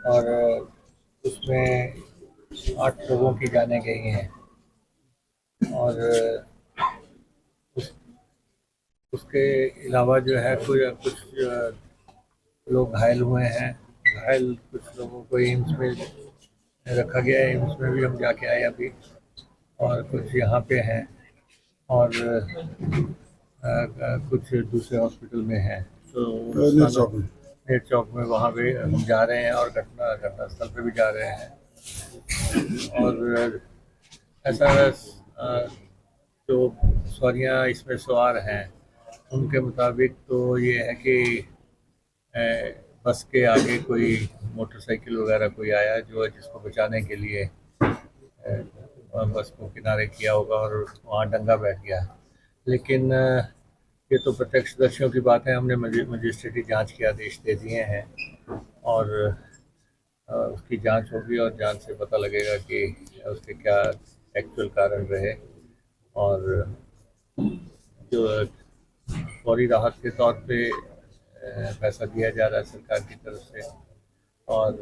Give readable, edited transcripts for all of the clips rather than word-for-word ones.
और उसमें 8 लोगों की जानें गई हैं और उस, उसके अलावा जो है कुछ लोग घायल हुए हैं। घायल कुछ लोगों को एम्स में रखा गया है, एम्स में भी हम जाके आए अभी, और कुछ यहाँ पे हैं और कुछ दूसरे हॉस्पिटल में हैं। तो नेट चौक में वहाँ पे हम जा रहे हैं और घटनास्थल पे भी जा रहे हैं। और ऐसा जो सवारियाँ इसमें सवार हैं उनके मुताबिक तो ये है कि बस के आगे कोई मोटरसाइकिल वगैरह कोई आया जो जिसको बचाने के लिए बस को किनारे किया होगा और वहाँ डंगा बैठ गया। लेकिन ये तो प्रत्यक्षदर्शियों की बात है। हमने मजिस्ट्रेटी जांच के आदेश दे दिए हैं और उसकी जांच होगी और जांच से पता लगेगा कि उसके क्या एक्चुअल कारण रहे। और जो फौरी राहत के तौर पे पैसा दिया जा रहा है सरकार की तरफ से और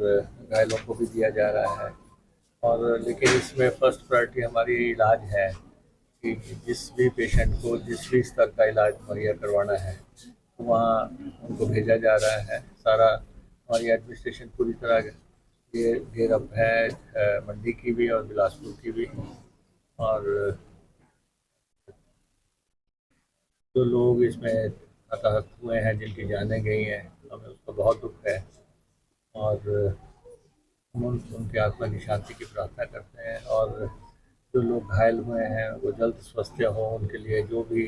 घायलों को भी दिया जा रहा है। और लेकिन इसमें फर्स्ट प्रायोरिटी हमारी इलाज है कि जिस भी पेशेंट को जिस भी स्तर का इलाज मुहैया करवाना है वहाँ उनको भेजा जा रहा है। सारा हमारी एडमिनिस्ट्रेशन पूरी तरह गेयरअप है, मंडी की भी और बिलासपुर की भी। और जो लोग इसमें हताहत हुए हैं, जिनकी जानें गई हैं, हमें उसका बहुत दुख है और हम उनके आत्मा की शांति की प्रार्थना करते हैं। और जो लोग घायल हुए हैं वो जल्द स्वस्थ हो, उनके लिए जो भी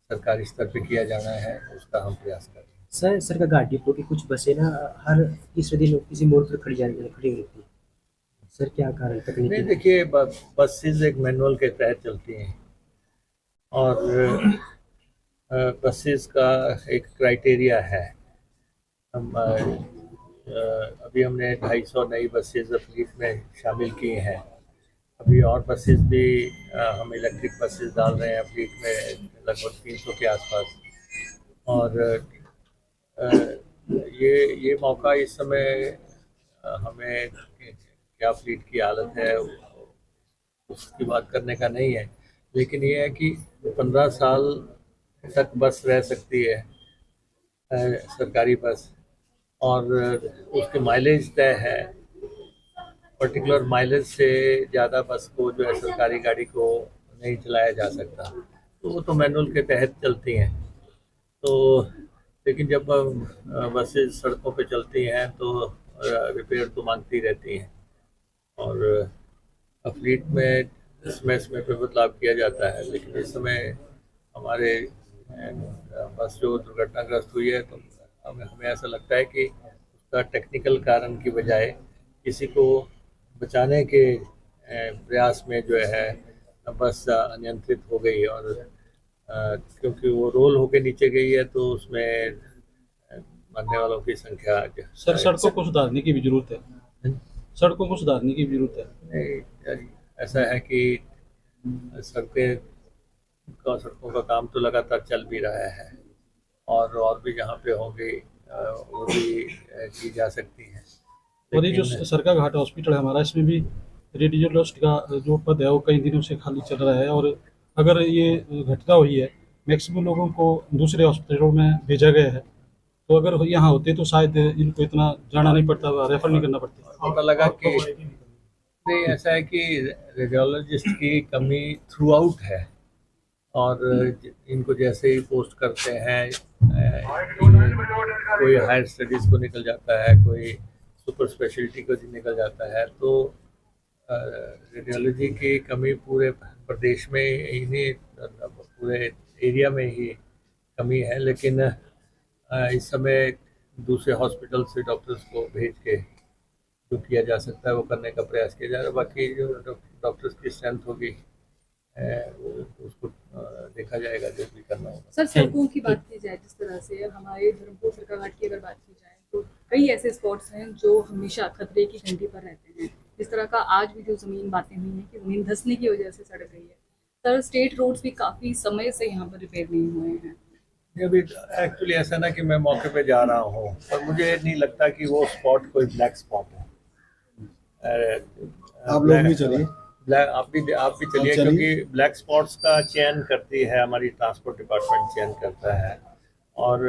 सरकारी स्तर पे किया जाना है उसका हम प्रयास करें। सर का घाटीपुर की कुछ बसें ना हर तीसरे दिन किसी मोड़ पर खड़ी रहती है। सर क्या कारण नहीं तकनीकी? देखिए, बसेज एक मैनुअल के तहत चलती हैं और बसेस का एक क्राइटेरिया है। हम अभी हमने 250 नई बसेज फ्लीट में शामिल की हैं। अभी और बसेस भी हम इलेक्ट्रिक बसेस डाल रहे हैं फ्लीट में, लगभग 300 के आसपास। और ये मौका इस समय हमें क्या फ्लीट की हालत है उसकी बात करने का नहीं है, लेकिन ये है कि 15 साल तक बस रह सकती है, सरकारी बस, और उसकी माइलेज तय है। पर्टिकुलर माइलेज से ज़्यादा बस को जो है सरकारी गाड़ी को नहीं चलाया जा सकता। तो वो तो मैनुअल के तहत चलती हैं। तो लेकिन जब बसेज सड़कों पे चलती हैं तो रिपेयर तो मांगती रहती हैं और फ्लीट में इसमें पे बदलाव किया जाता है। लेकिन इस समय हमारे बस जो दुर्घटनाग्रस्त हुई है तो हमें ऐसा लगता है कि उसका टेक्निकल कारण की बजाय किसी को बचाने के प्रयास में जो है बस अनियंत्रित हो गई। और क्योंकि वो रोल होके नीचे गई है तो उसमें मरने वालों की संख्या सर सड़कों को सुधारने की भी जरूरत है। सड़कों को सुधारने की भी जरूरत है। नहीं, ऐसा है कि सड़कों का काम तो लगातार चल भी रहा है और भी जहाँ पे होंगे वो भी की जा सकती हैं। और ये जो सरका घाट हॉस्पिटल है हमारा, इसमें भी रेडियोलॉजिस्ट का जो पद है वो कई दिनों से खाली चल रहा है। और अगर ये घटना हुई है, मैक्सिमम लोगों को दूसरे हॉस्पिटलों में भेजा गया है, तो अगर यहाँ होते तो शायद इनको इतना जाना नहीं पड़ता, रेफर नहीं करना पड़ता। पता लगा कि नहीं, ऐसा है कि रेडियोलॉजिस्ट की कमी थ्रू आउट है और इनको जैसे ही पोस्ट करते हैं कोई हायर स्टडीज़ को निकल जाता है, कोई सुपर स्पेशलिटी को निकल जाता है। तो रेडियोलॉजी की कमी पूरे प्रदेश में ही नहीं, पूरे एरिया में ही कमी है। लेकिन इस समय दूसरे हॉस्पिटल से डॉक्टर्स को भेज के जो किया जा सकता है वो करने का प्रयास किया जा रहा है। बाकी जो डॉक्टर्स की स्ट्रेंथ होगी उसको देखा जाएगा, जो भी करना होगा। सर सड़कों की बात की जाए, जिस तरह से हमारे धर्मपुर सरकाघाट की अगर बात की जाए तो कई ऐसे स्पॉट्स हैं जो हमेशा खतरे की घंटी पर रहते हैं। जिस तरह का आज भी जो जमीन बातें हुई हैं कि जमीन धंसने की वजह से सड़क गई है। सर स्टेट रोड्स भी काफ़ी समय से यहाँ पर रिपेयर नहीं हुए हैं। अभी एक्चुअली ऐसा ना कि मैं मौके पे जा रहा हूँ, पर मुझे नहीं लगता कि वो स्पॉट कोई ब्लैक स्पॉट है। आप लोग भी चलिए, ब्लैक आप भी चलिए, क्योंकि ब्लैक स्पॉट्स का चयन करती है हमारी ट्रांसपोर्ट डिपार्टमेंट, चयन करता है, और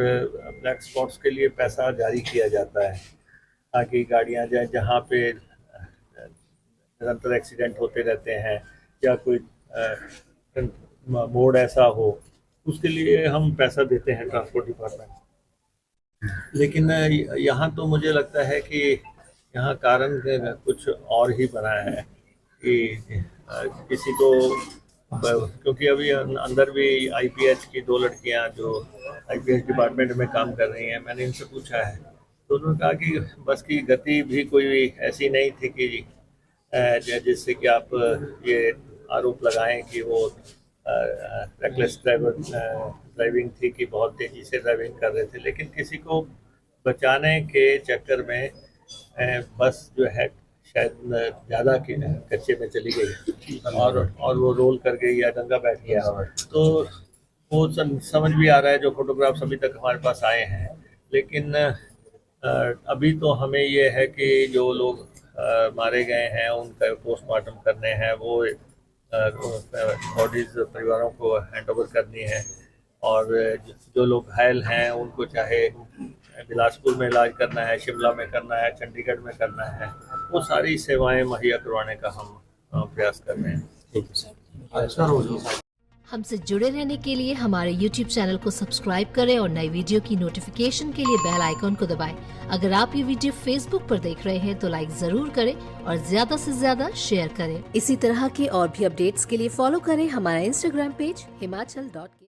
ब्लैक स्पॉट्स के लिए पैसा जारी किया जाता है ताकि गाड़ियाँ जाए जहाँ पे निरंतर एक्सीडेंट होते रहते हैं या कोई मोड़ ऐसा हो, उसके लिए हम पैसा देते हैं ट्रांसपोर्ट डिपार्टमेंट। लेकिन यहाँ तो मुझे लगता है कि यहाँ कारण कुछ और ही बना है कि किसी को, क्योंकि अभी अंदर भी आईपीएच की 2 लड़कियाँ जो आईपीएच डिपार्टमेंट में काम कर रही हैं, मैंने इनसे पूछा है तो उन्होंने कहा कि बस की गति भी कोई ऐसी नहीं थी कि जिससे कि आप ये आरोप लगाएं कि वो रेकलेस ड्राइविंग थी, कि बहुत तेज़ी से ड्राइविंग कर रहे थे। लेकिन किसी को बचाने के चक्कर में बस जो है शायद ज़्यादा कच्चे में चली गई और वो रोल कर गई या दंगा बैठ गया। तो वो समझ भी आ रहा है जो फोटोग्राफ्स अभी तक हमारे पास आए हैं। लेकिन अभी तो हमें ये है कि जो लोग मारे गए हैं उनका पोस्टमार्टम करने हैं, वो बॉडीज़ परिवारों को हैंड ओवर करनी है, और जो लोग घायल हैं उनको चाहे बिलासपुर में इलाज करना है, शिमला में करना है, चंडीगढ़ में करना है, वो सारी सेवाएं मुहैया करवाने का हम प्रयास कर रहे हैं। हमसे जुड़े रहने के लिए हमारे YouTube चैनल को सब्सक्राइब करें और नई वीडियो की नोटिफिकेशन के लिए बेल आइकॉन को दबाएं। अगर आप ये वीडियो Facebook पर देख रहे हैं तो लाइक जरूर करें और ज्यादा से ज्यादा शेयर करें। इसी तरह के और भी अपडेट्स के लिए फॉलो करें हमारा Instagram पेज himachal.ke।